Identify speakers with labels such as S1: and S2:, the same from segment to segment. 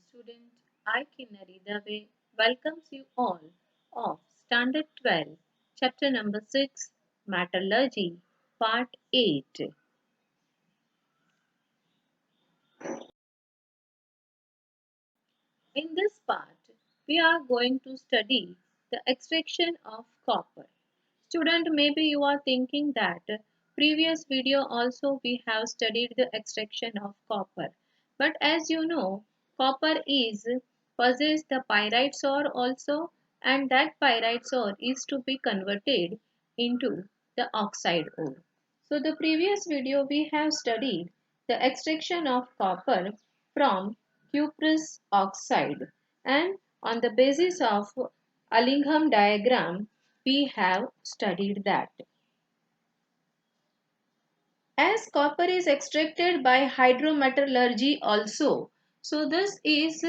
S1: student, I, Kinnari Dave, welcomes you all of Standard 12, Chapter number 6, Metallurgy, Part 8. In this part, we are going to study the extraction of copper. Student, maybe you are thinking that previous video also we have studied the extraction of copper. But as you know, copper is possess the pyrite ore also, and that pyrite ore is to be converted into the oxide ore. So the previous video we have studied the extraction of copper from cuprous oxide, and on the basis of Allingham diagram we have studied that. As copper is extracted by hydrometallurgy also, so this is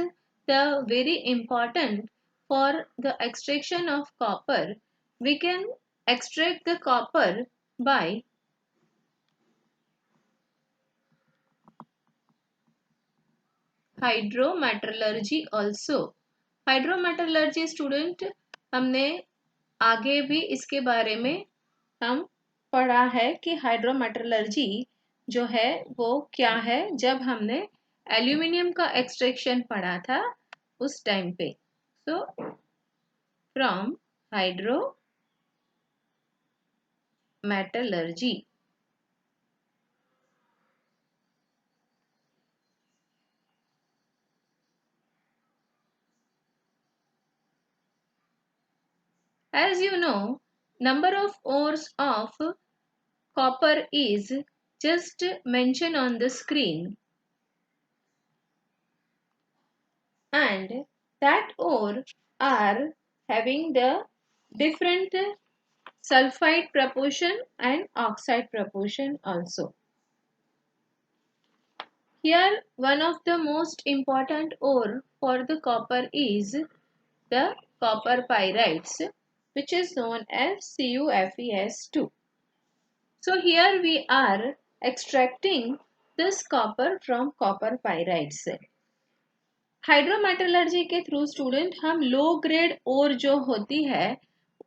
S1: the very important for the extraction of copper. We can extract the copper by hydrometallurgy also. Hydrometallurgy student हमने आगे भी इसके बारे में हम पढ़ा है कि हाइड्रोमेटलर्जी जो है वो क्या है, जब हमने एल्यूमिनियम का एक्सट्रैक्शन पढ़ा था उस टाइम पे. So from hydrometallurgy. As you know, number of ores of copper is just mentioned on the screen, and that ore are having the different sulfide proportion and oxide proportion also. Here one of the most important ore for the copper is the copper pyrites, which is known as CuFeS2. So here we are extracting this copper from copper pyrites. Hydrometallurgy के through student हम low grade ओर जो होती है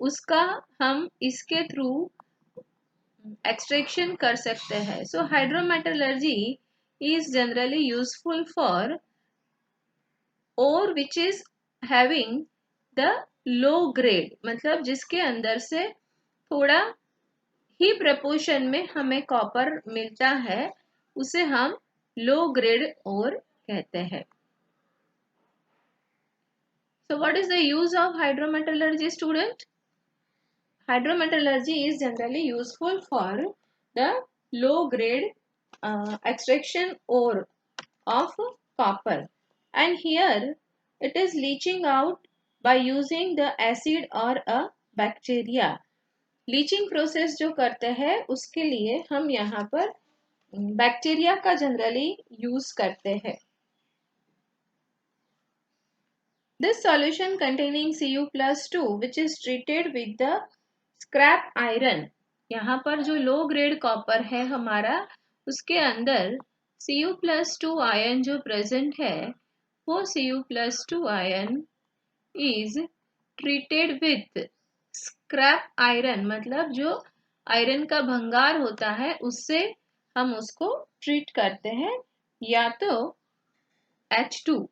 S1: उसका हम इसके through extraction कर सकते हैं. So hydrometallurgy is generally useful for ore which is having the low grade, मतलब जिसके अंदर से थोड़ा ही प्रपोर्शन में हमें कॉपर मिलता है, उसे हम लो ग्रेड ओर कहते हैं. So what is the use of hydrometallurgy, student? Hydrometallurgy is generally useful for the low grade extraction ore of copper, and here it is leaching out by using the acid or a bacteria. Leaching process जो करते हैं उसके लिए हम यहाँ पर bacteria का generally use करते हैं. This solution containing Cu+2 which is treated with the scrap iron. यहाँ पर जो लो ग्रेड कॉपर है हमारा, उसके अंदर Cu+2 आयन जो प्रेजेंट है वो Cu+2 ion is treated with scrap iron, मतलब जो आयरन का भंगार होता है उससे हम उसको ट्रीट करते हैं, या तो H2.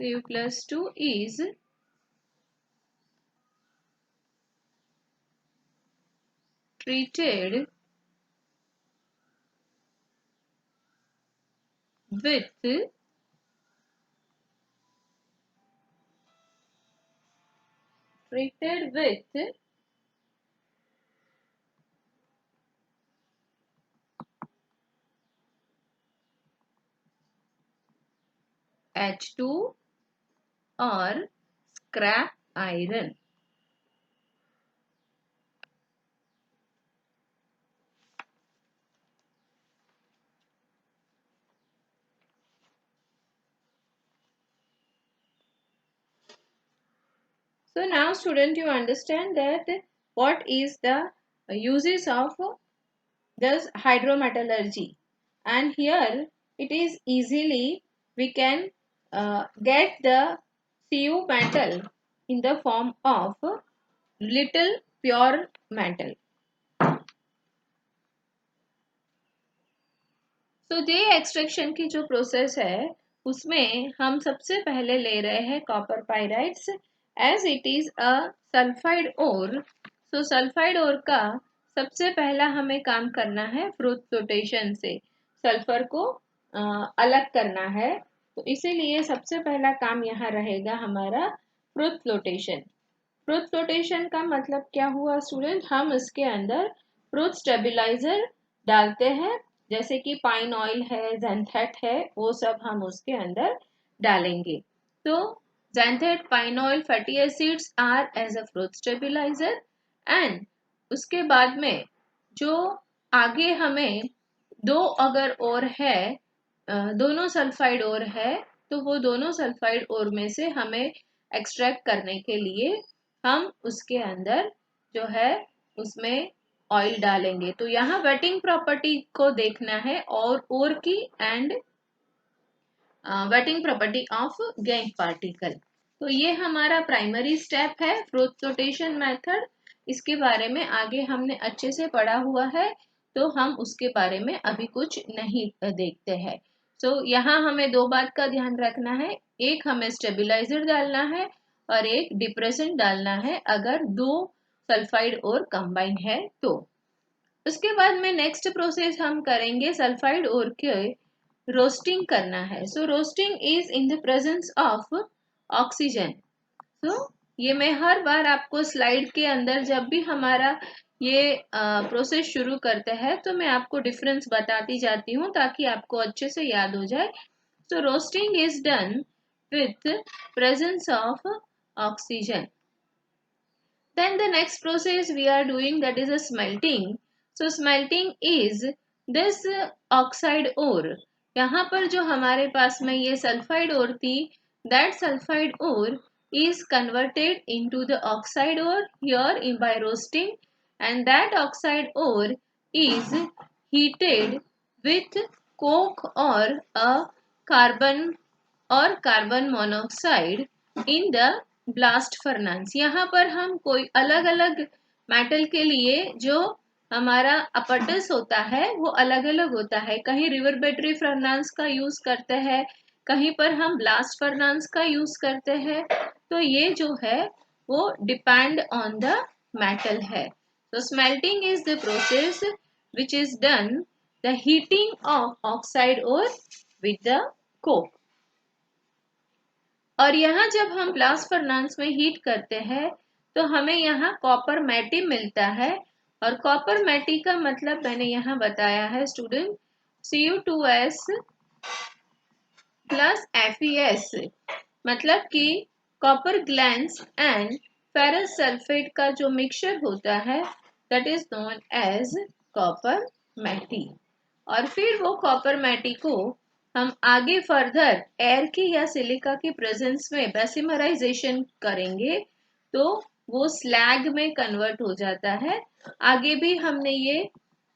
S1: Cu+2 is treated with H2 or scrap iron. So now student, you understand that what is the uses of this hydrometallurgy, and here it is easily we can get the Cu metal in the form of little pure metal. तो जे extraction की जो process है उसमें हम सबसे पहले ले रहे हैं copper pyrites as it is a sulphide ore. So sulphide ore का सबसे पहला हमें काम करना है फ्रूट फ्लोटेशन से सल्फर को अलग करना है. तो इसीलिए सबसे पहला काम यहाँ रहेगा हमारा फ्रूट फ्लोटेशन. फ्रूट फ्लोटेशन का मतलब क्या हुआ स्टूडेंट, हम इसके अंदर फ्रूट स्टेबलाइजर डालते हैं जैसे कि पाइन ऑयल है, ज़ैंथेट है, वो सब हम उसके अंदर डालेंगे. तो xanthate, pine oil, fatty acids are as a froth stabiliser. And उसके बाद में जो आगे हमें दो अगर और है, दोनों सल्फाइड और है, तो वो दोनों सल्फाइड और में से हमें एक्सट्रैक्ट करने के लिए हम उसके अंदर जो है उसमें ऑयल डालेंगे. तो यहाँ वेटिंग प्रॉपर्टी को देखना है और की and waiting property of gangue particle. तो ये हमारा प्राइमरी स्टेप है फ्रूट फ्लोटेशन मेथड. इसके बारे में आगे हमने अच्छे से पढ़ा हुआ है तो हम उसके बारे में अभी कुछ नहीं देखते हैं. सो यहाँ हमें दो बात का ध्यान रखना है, एक हमें स्टेबलाइजर डालना है और एक डिप्रेसेंट डालना है अगर दो सल्फाइड और कंबाइन है तो. उसके बाद में नेक्स्ट प्रोसेस हम करेंगे सल्फाइड और के रोस्टिंग करना है. So roasting is in the presence of oxygen. तो ये मैं हर बार आपको स्लाइड के अंदर जब भी हमारा ये प्रोसेस शुरू करते हैं तो मैं आपको डिफरेंस बताती जाती हूँ ताकि आपको अच्छे से याद हो जाए. So roasting is done with presence of oxygen. Then the next process we are doing, that is a smelting. So smelting is this oxide ore. यहाँ पर जो हमारे पास में ये सल्फाइड ore थी, that sulfide ore is converted into the oxide ore here by roasting, and that oxide ore is heated with coke or a carbon और carbon monoxide in the blast furnace. यहाँ पर हम कोई अलग अलग metal के लिए जो हमारा अपटस होता है वो अलग अलग होता है. कहीं रिवर्बेटरी फर्नेस का यूज करते हैं, कहीं पर हम ब्लास्ट फर्नेस का यूज करते हैं. तो ये जो है वो डिपेंड ऑन द मेटल है. तो smelting is the process which is done the heating of oxide और विद द कोक. और यहाँ जब हम ब्लास्ट फर्नेस में हीट करते हैं तो हमें यहाँ कॉपर मैटी मिलता है. और कॉपर मैटी का मतलब मैंने यहाँ बताया है स्टूडेंट, Cu2s प्लस FeS. मतलब कि copper glance and ferrous sulphate का जो मिक्सचर होता है that is known as copper matte. और फिर वो कॉपर मैटी को हम आगे फर्दर एयर की या सिलिका की प्रेजेंस में बेसिमराइजेशन करेंगे तो वो स्लैग में कन्वर्ट हो जाता है. आगे भी हमने ये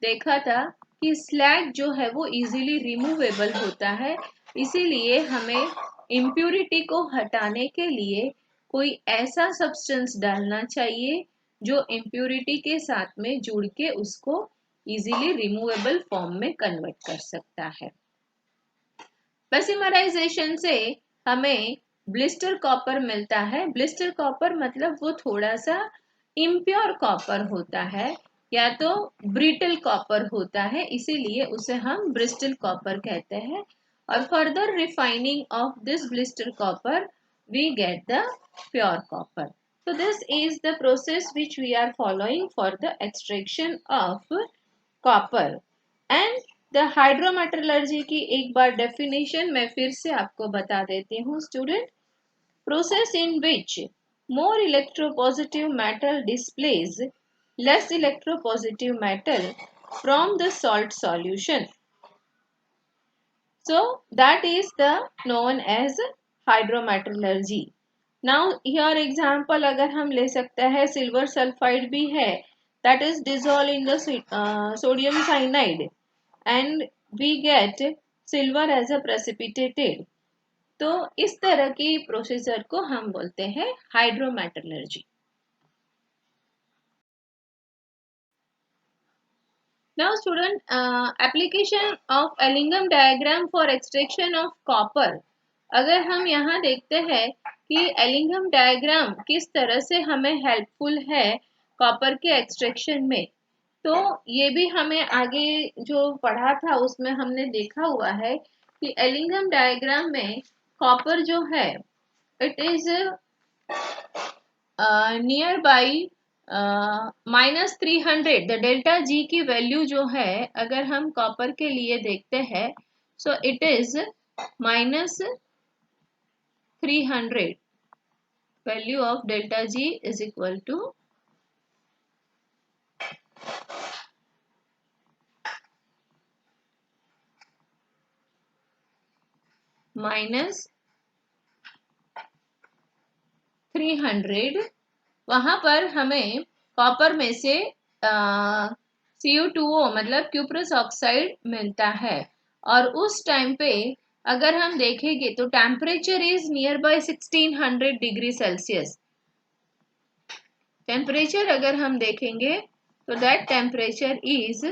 S1: देखा था कि स्लैग जो है वो इजीली रिमूवेबल होता है, इसीलिए हमें इम्प्यूरिटी को हटाने के लिए कोई ऐसा सब्सटेंस डालना चाहिए जो इम्प्यूरिटी के साथ में जुड़ के उसको इजीली रिमूवेबल फॉर्म में कन्वर्ट कर सकता है. बेसिमराइजेशन से हमें ब्लिस्टर कॉपर मिलता है. ब्लिस्टर कॉपर मतलब वो थोड़ा सा इम्प्योर कॉपर होता है या तो ब्रिटल कॉपर होता है, इसीलिए उसे हम ब्रिस्टल कॉपर कहते हैं. और further refining of this blister copper we get the pure copper. So this is the process which we are following for the extraction of copper. And the hydrometallurgy की एक बार डेफिनेशन मैं फिर से आपको बता देती हूँ student. Process in which more electropositive metal displace less electropositive metal from the salt solution. So that is the known as hydrometallurgy. Now here example अगर हम ले सकते हैं, सिल्वर सल्फाइड भी है that is dissolve in the sodium cyanide and we get silver as a precipitated. तो इस तरह की प्रोसीजर को हम बोलते हैं hydrometallurgy. Now student, application of Ellingham diagram for extraction of copper। अगर हम यहाँ देखते हैं कि एलिंगम डायग्राम किस तरह से हमें हेल्पफुल है कॉपर के एक्सट्रैक्शन में, तो ये भी हमें आगे जो पढ़ा था उसमें हमने देखा हुआ है कि एलिंगम डायग्राम में कॉपर जो है it is near by -300। The delta G की वैल्यू जो है अगर हम कॉपर के लिए देखते हैं, so it is -300। Value of delta G is equal to -300। वहां पर हमें कॉपर में से CU2O मतलब क्यूप्रस ऑक्साइड मिलता है, और उस टाइम पे अगर हम देखेंगे तो temperature is near by 1600 degree Celsius. Temperature अगर हम देखेंगे तो that temperature is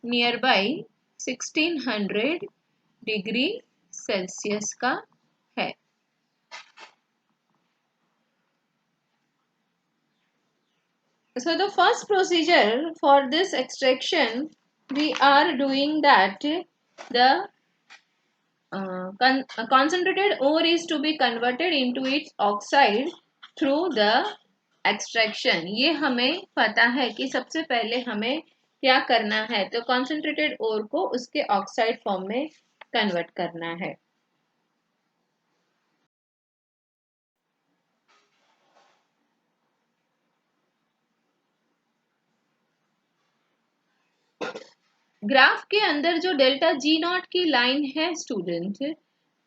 S1: near by 1600 degree Celsius का है। So the first procedure for this extraction, we are doing that the concentrated ore is to be converted into its oxide through the extraction। ये हमें पता है कि सबसे पहले हमें क्या करना है, तो concentrated ore को उसके ऑक्साइड फॉर्म में कन्वर्ट करना है। ग्राफ के अंदर जो डेल्टा जी नॉट की लाइन है स्टूडेंट,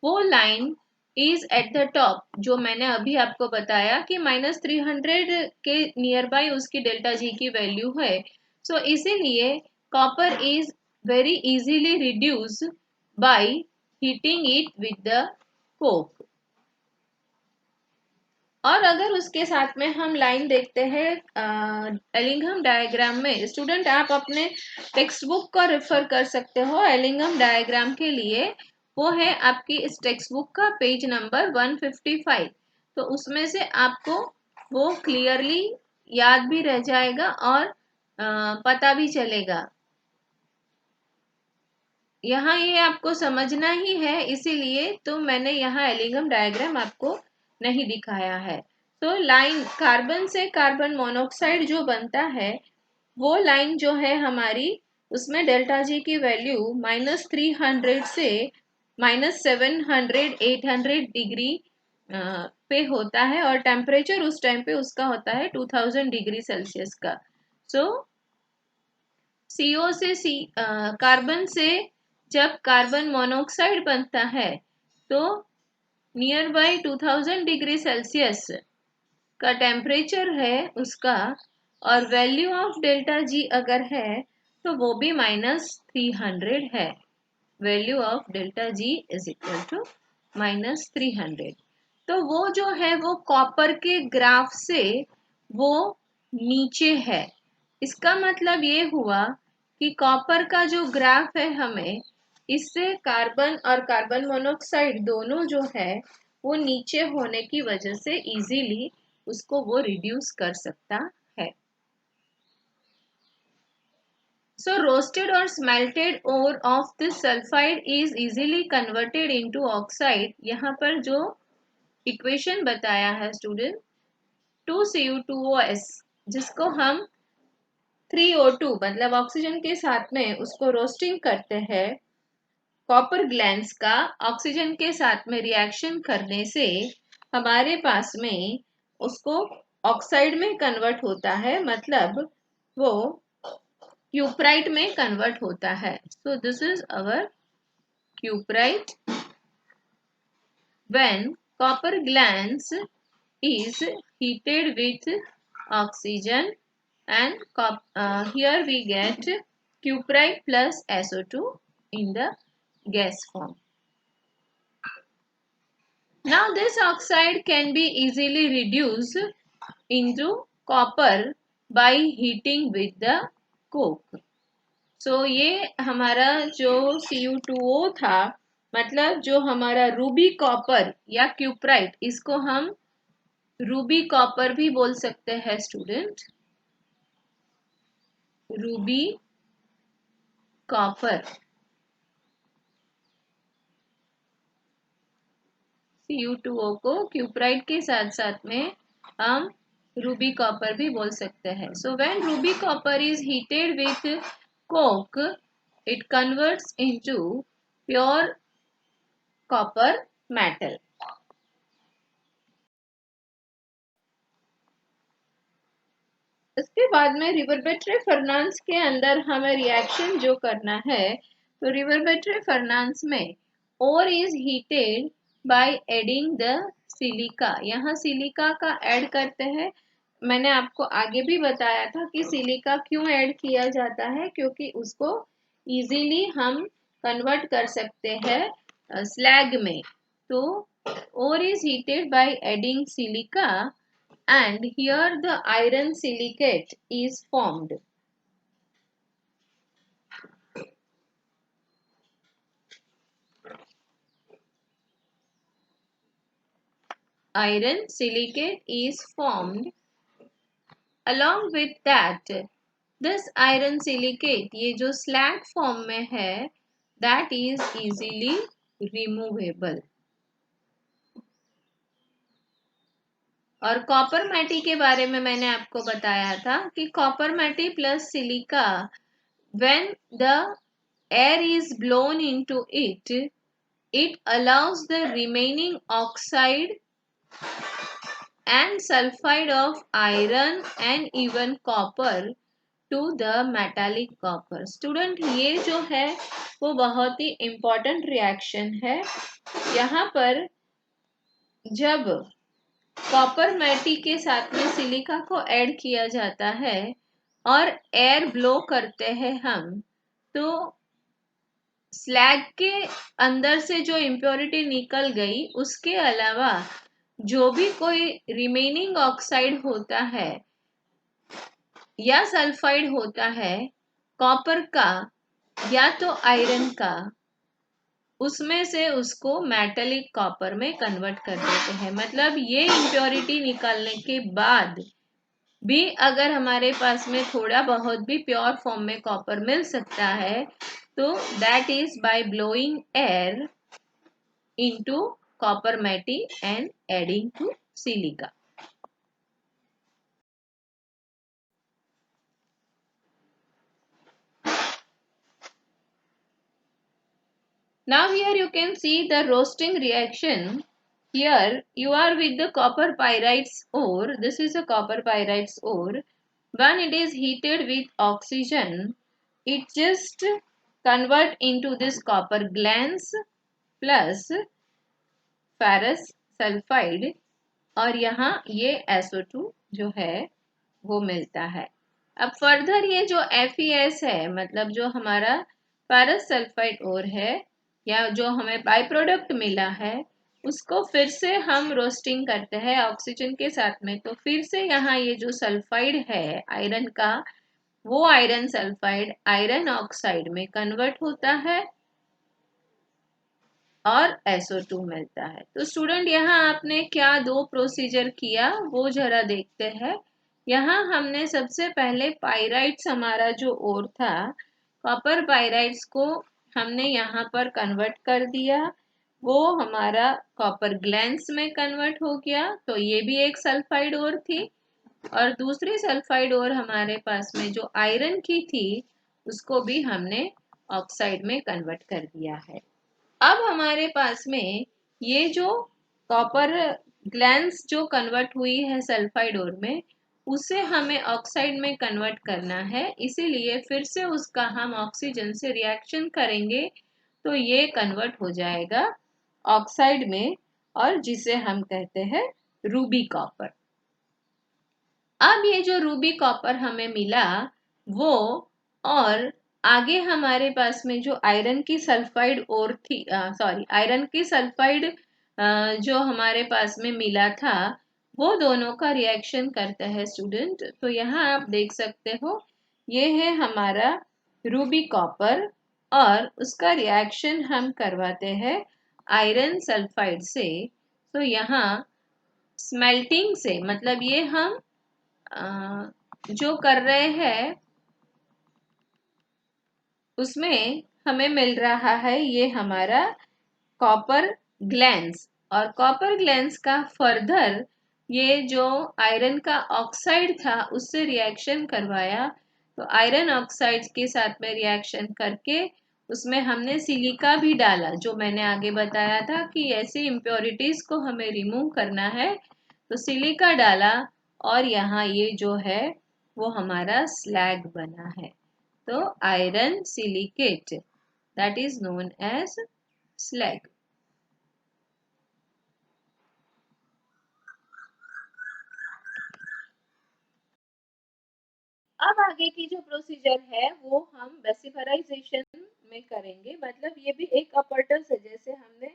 S1: वो line is at the top, जो मैंने अभी आपको बताया कि -300 के नियर बाय उसकी डेल्टा जी की वैल्यू है। सो इसीलिए copper is very easily reduce by heating it with the Coke. और अगर उसके साथ में हम लाइन देखते हैं एलिंघम डायग्राम में, स्टूडेंट आप अपने टेक्स्ट बुक को रेफर कर सकते हो एलिंघम डायग्राम के लिए। वो है आपकी इस टेक्स्ट बुक का पेज नंबर 155। तो उसमें से आपको वो क्लियरली याद भी रह जाएगा और पता भी चलेगा। यहाँ ये आपको समझना ही है, इसीलिए तो मैंने यहाँ एलिंघम डायग्राम आपको नहीं दिखाया है। तो लाइन कार्बन से कार्बन मोनोऑक्साइड जो बनता है, वो लाइन जो है हमारी, उसमें डेल्टा जी की वैल्यू -300 से -700 800 डिग्री पे होता है, और टेम्परेचर उस टाइम पे उसका होता है 2000 डिग्री सेल्सियस का। सो CO से कार्बन से जब कार्बन मोनोऑक्साइड बनता है तो नियर बाय 2000 डिग्री सेल्सियस का टेम्परेचर है उसका, और वैल्यू ऑफ डेल्टा जी अगर है तो वो भी -300 है। Value of delta G is equal to -300। तो वो जो है वो कॉपर के ग्राफ से वो नीचे है। इसका मतलब ये हुआ कि कॉपर का जो ग्राफ है हमें, इससे कार्बन और कार्बन मोनोऑक्साइड दोनों जो है वो नीचे होने की वजह से इजीली उसको वो रिड्यूस कर सकता है। So roasted or smelted ore of this sulfide is easily converted into oxide। यहाँ पर जो इक्वेशन बताया है स्टूडेंट 2Cu2OS, जिसको हम 3O2 मतलब ऑक्सीजन के साथ में उसको रोस्टिंग करते हैं, कॉपर ग्लैंड्स का ऑक्सीजन के साथ में रिएक्शन करने से हमारे पास में उसको ऑक्साइड में कन्वर्ट होता है, मतलब वो क्यूप्राइट में कन्वर्ट होता है। So this is our cuprite when copper glans is heated with oxygen, and here we get cuprite plus SO2 in the gas form. Now this oxide can be easily reduced into copper by heating with the coke. So ये हमारा जो Cu2O था, मतलब जो हमारा Ruby copper या cuprite, इसको हम रूबी कॉपर भी बोल सकते हैं स्टूडेंट, रूबी कॉपर, Cu2O को क्यूप्राइट के साथ साथ में हम रूबी कॉपर भी बोल सकते हैं. So when Ruby copper is heated with coke, it converts into pure copper metal. इसके बाद में रिवर्बेटरी फर्नेस के अंदर हमें रिएक्शन जो करना है, तो रिवर्बेटरी फर्नेस में ore is heated by adding the silica. यहाँ सिलिका का ऐड करते हैं. मैंने आपको आगे भी बताया था कि सिलिका क्यों ऐड किया जाता है, क्योंकि उसको इजीली हम कन्वर्ट कर सकते हैं स्लैग में. तो ore is heated by adding silica and here the iron silicate is formed. Iron silicate is formed. Along with that, this iron silicate, ये जो slag form में है, that is easily removable. और कॉपर मैटी के बारे में मैंने आपको बताया था कि copper matte plus silica, when the air is blown into it, it allows the remaining oxide and sulfide of iron and even copper to the metallic copper. Student ये जो है वो बहुत ही इम्पोर्टेंट रिएक्शन है. यहाँ पर जब कॉपर मैटी के साथ में सिलिका को ऐड किया जाता है और एयर ब्लो करते हैं हम, तो स्लैग के अंदर से जो इम्प्योरिटी निकल गई, उसके अलावा जो भी कोई रिमेनिंग ऑक्साइड होता है या सल्फाइड होता है कॉपर का या तो आयरन का, उसमें से उसको मेटालिक कॉपर में कन्वर्ट कर देते हैं. मतलब ये इम्प्योरिटी निकालने के बाद भी अगर हमारे पास में थोड़ा बहुत भी प्योर फॉर्म में कॉपर मिल सकता है, तो that is by blowing air into copper matte and adding to silica. Now here you can see the roasting reaction. Here you are with the copper pyrites ore. This is a copper pyrites ore. When it is heated with oxygen, it just convert into this copper glans plus ferrous sulfide और यहाँ ये SO2 जो है वो मिलता है. अब further ये जो FeS है, मतलब जो हमारा फेरस सल्फाइड ओर है या जो हमें बाय प्रोडक्ट मिला है, उसको फिर से हम रोस्टिंग करते हैं ऑक्सीजन के साथ में. तो फिर से यहाँ ये जो सल्फाइड है आयरन का, वो आयरन सल्फाइड आयरन ऑक्साइड में कन्वर्ट होता है और SO2 मिलता है. तो स्टूडेंट यहाँ आपने क्या दो प्रोसीजर किया वो जरा देखते हैं. यहाँ हमने सबसे पहले पाइराइट्स, हमारा जो ओर था कॉपर पाइराइट्स को हमने यहाँ पर कन्वर्ट कर दिया. वो हमारा कॉपर ग्लैंस में कन्वर्ट हो गया. तो ये भी एक सल्फाइड ओर थी और दूसरी सल्फाइड ओर हमारे पास में जो आयरन की थी उसको भी हमने ऑक्साइड में कन्वर्ट कर दिया है. अब हमारे पास में ये जो कॉपर ग्लैंस जो कन्वर्ट हुई है सल्फाइड ओर में, उसे हमें ऑक्साइड में कन्वर्ट करना है. इसीलिए फिर से उसका हम ऑक्सीजन से रिएक्शन करेंगे तो ये कन्वर्ट हो जाएगा ऑक्साइड में, और जिसे हम कहते हैं रूबी कॉपर. अब ये जो रूबी कॉपर हमें मिला वो और आगे हमारे पास में जो आयरन की सल्फाइड और थी, सॉरी, आयरन की सल्फाइड जो हमारे पास में मिला था, वो दोनों का रिएक्शन करता है स्टूडेंट। तो यहाँ आप देख सकते हो, ये है हमारा रूबी कॉपर और उसका रिएक्शन हम करवाते हैं आयरन सल्फाइड से। तो यहाँ स्मेल्टिंग से मतलब ये हम जो कर रहे हैं उसमें हमें मिल रहा है ये हमारा कॉपर ग्लैंस, और कॉपर ग्लैंस का फर्दर ये जो आयरन का ऑक्साइड था उससे रिएक्शन करवाया। तो आयरन ऑक्साइड के साथ में रिएक्शन करके उसमें हमने सिलिका भी डाला, जो मैंने आगे बताया था कि ऐसी इम्प्योरिटीज को हमें रिमूव करना है। तो सिलिका डाला और यहाँ ये जो है वो हमारा स्लैग बना है। तो iron silicate, that is known as slag. अब आगे की जो प्रोसीजर है वो हम बेसिमराइजेशन में करेंगे। मतलब ये भी एक अपरटस है, जैसे हमने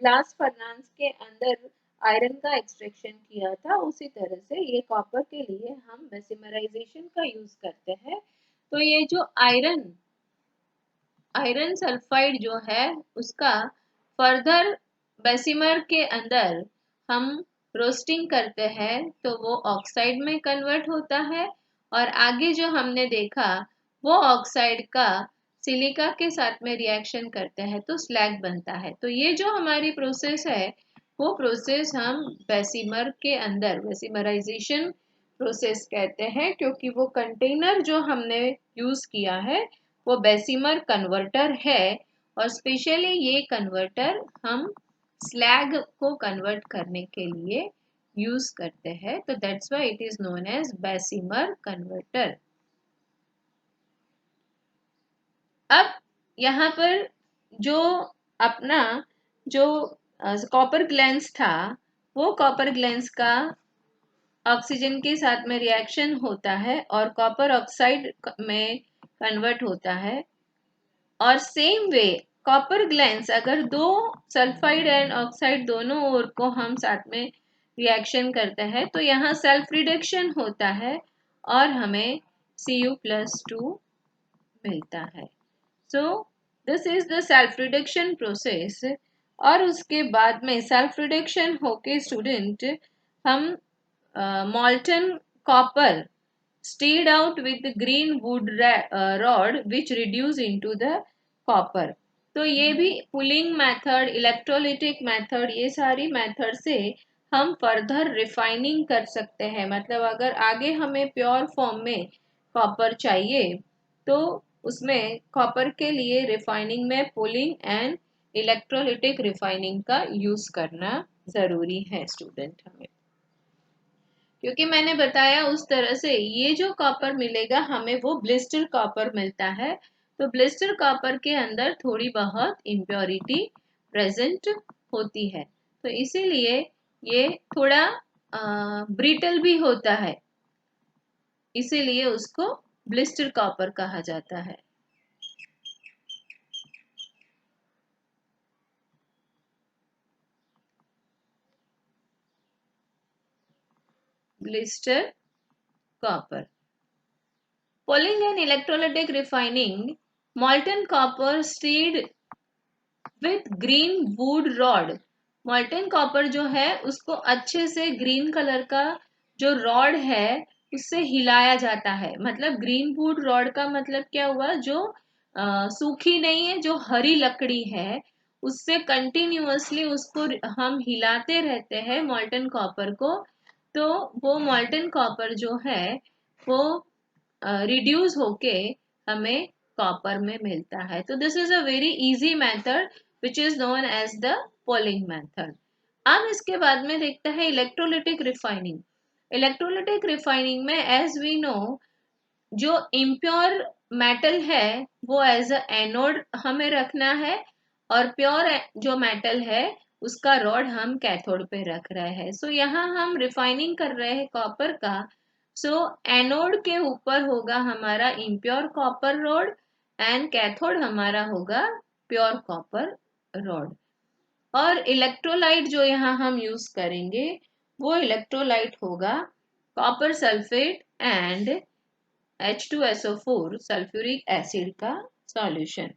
S1: ब्लास्ट फर्नांस के अंदर आयरन का एक्सट्रैक्शन किया था, उसी तरह से ये कॉपर के लिए हम बेसिमराइजेशन का यूज करते हैं। तो ये जो आयरन सल्फाइड जो है उसका फर्दर बेसिमर के अंदर हम रोस्टिंग करते हैं, तो वो ऑक्साइड में कन्वर्ट होता है। और आगे जो हमने देखा वो ऑक्साइड का सिलिका के साथ में रिएक्शन करते हैं तो स्लैग बनता है। तो ये जो हमारी प्रोसेस है वो प्रोसेस हम बेसिमर के अंदर बेसिमराइजेशन प्रोसेस कहते हैं, क्योंकि वो कंटेनर जो हमने यूज किया है वो बेसिमर कन्वर्टर है। और स्पेशली ये कन्वर्टर हम स्लैग को कन्वर्ट करने के लिए यूज करते हैं। तो that's why it is known as Bessemer converter. अब यहाँ पर जो अपना जो कॉपर ग्लैंस था, वो कॉपर ग्लैंस का ऑक्सीजन के साथ में रिएक्शन होता है और कॉपर ऑक्साइड में कन्वर्ट होता है। और सेम वे कॉपर ग्लैंस अगर दो सल्फाइड एंड ऑक्साइड दोनों ओर को हम साथ में रिएक्शन करते हैं तो यहाँ सेल्फ रिडक्शन होता है और हमें Cu+2 मिलता है। So this is the self reduction process. और उसके बाद में सेल्फ रिडक्शन होके स्टूडेंट हम molten copper stirred out with the green wood rod which reduce into the copper। तो ये भी पुलिंग मेथड, इलेक्ट्रोलिटिक मेथड, ये सारी मेथड से हम फर्दर रिफाइनिंग कर सकते हैं। मतलब अगर आगे हमें प्योर फॉर्म में कॉपर चाहिए तो उसमें कॉपर के लिए रिफाइनिंग में पुलिंग एंड इलेक्ट्रोलिटिक रिफाइनिंग का यूज करना जरूरी है स्टूडेंट हमें। क्योंकि मैंने बताया उस तरह से ये जो कॉपर मिलेगा हमें वो ब्लिस्टर कॉपर मिलता है। तो ब्लिस्टर कॉपर के अंदर थोड़ी बहुत इम्प्योरिटी प्रेजेंट होती है, तो इसीलिए ये थोड़ा ब्रिटल भी होता है, इसीलिए उसको ब्लिस्टर कॉपर कहा जाता है। Blister copper. Pulling and electrolytic refining, molten copper stirred with green wood rod। molten copper जो है उसको अच्छे से ग्रीन कलर का जो रॉड है उससे हिलाया जाता है। मतलब ग्रीन वुड रॉड का मतलब क्या हुआ, जो सूखी नहीं है, जो हरी लकड़ी है उससे कंटिन्यूअसली उसको हम हिलाते रहते हैं मॉल्टन कॉपर को। तो वो मॉल्टन कॉपर जो है वो रिड्यूस होके हमें कॉपर में मिलता है। तो this is a very easy method which is known as the poling method. अब इसके बाद में देखते हैं इलेक्ट्रोलिटिक रिफाइनिंग। इलेक्ट्रोलिटिक रिफाइनिंग में एज वी नो जो इम्प्योर मेटल है वो एज अ एनोड हमें रखना है और प्योर जो मेटल है उसका रॉड हम कैथोड पे रख रहे हैं। सो यहाँ हम रिफाइनिंग कर रहे हैं कॉपर का। सो एनोड के ऊपर होगा हमारा impure copper rod and cathode हमारा होगा प्योर कॉपर रॉड। और इलेक्ट्रोलाइट जो यहाँ हम यूज करेंगे वो इलेक्ट्रोलाइट होगा copper sulphate and H2SO4 sulphuric acid का सॉल्यूशन।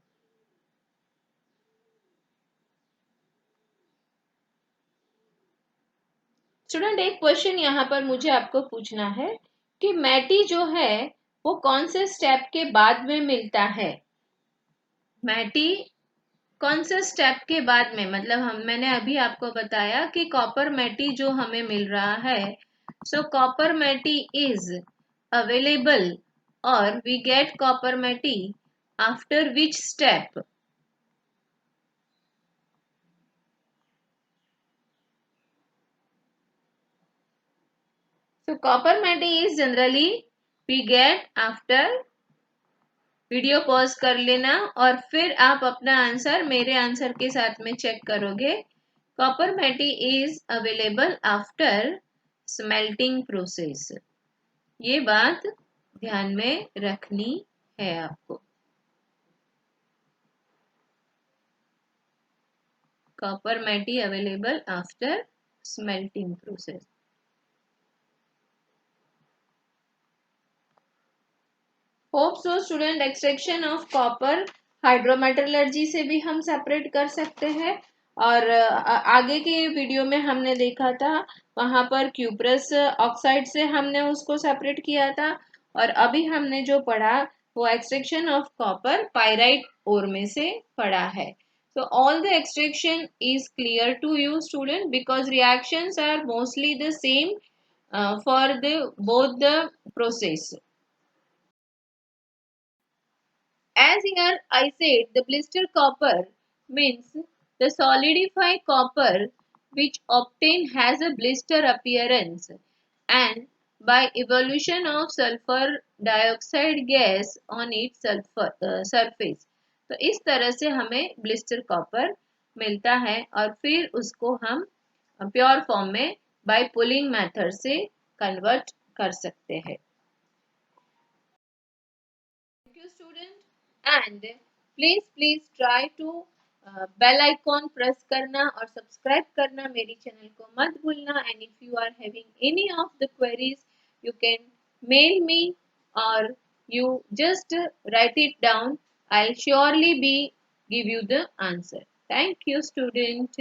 S1: स्टूडेंट एक क्वेश्चन यहाँ पर मुझे आपको पूछना है कि मैटी जो है वो कौन से स्टेप के बाद में मिलता है। मैटी कौन से स्टेप के बाद में, मतलब मैंने अभी आपको बताया कि कॉपर मैटी जो हमें मिल रहा है, so copper matte is available और we get copper matte after which step. So copper matte is generally we get after, video pause कर लेना और फिर आप अपना आंसर मेरे आंसर के साथ में चेक करोगे। Copper matte is available after smelting process. ये बात ध्यान में रखनी है आपको। Copper matte available after smelting process. Hope so student, extraction of copper hydrometallurgy से भी हम सेपरेट कर सकते हैं। और आगे के वीडियो में हमने देखा था वहां पर क्यूप्रस ऑक्साइड से हमने उसको सेपरेट किया था। और अभी हमने जो पढ़ा वो एक्सट्रैक्शन ऑफ कॉपर पाइराइट ओर में से पढ़ा है। So all the extraction is clear to you student because reactions are mostly the same for the both the process. As here I said, the blister copper means the solidified copper which obtain has a blister appearance and by evolution of sulfur dioxide gas on its surface. तो इस तरह से हमें blister copper मिलता है और फिर उसको हम प्योर फॉर्म में बाय पुलिंग मेथड से कन्वर्ट कर सकते हैं। Thank you student and please try to bell icon press करना और सब्सक्राइब करना मेरी चैनल को मत भूलना। And if you are having any of the queries you can mail me और you just write it down. I'll surely be give you the answer. Thank you student.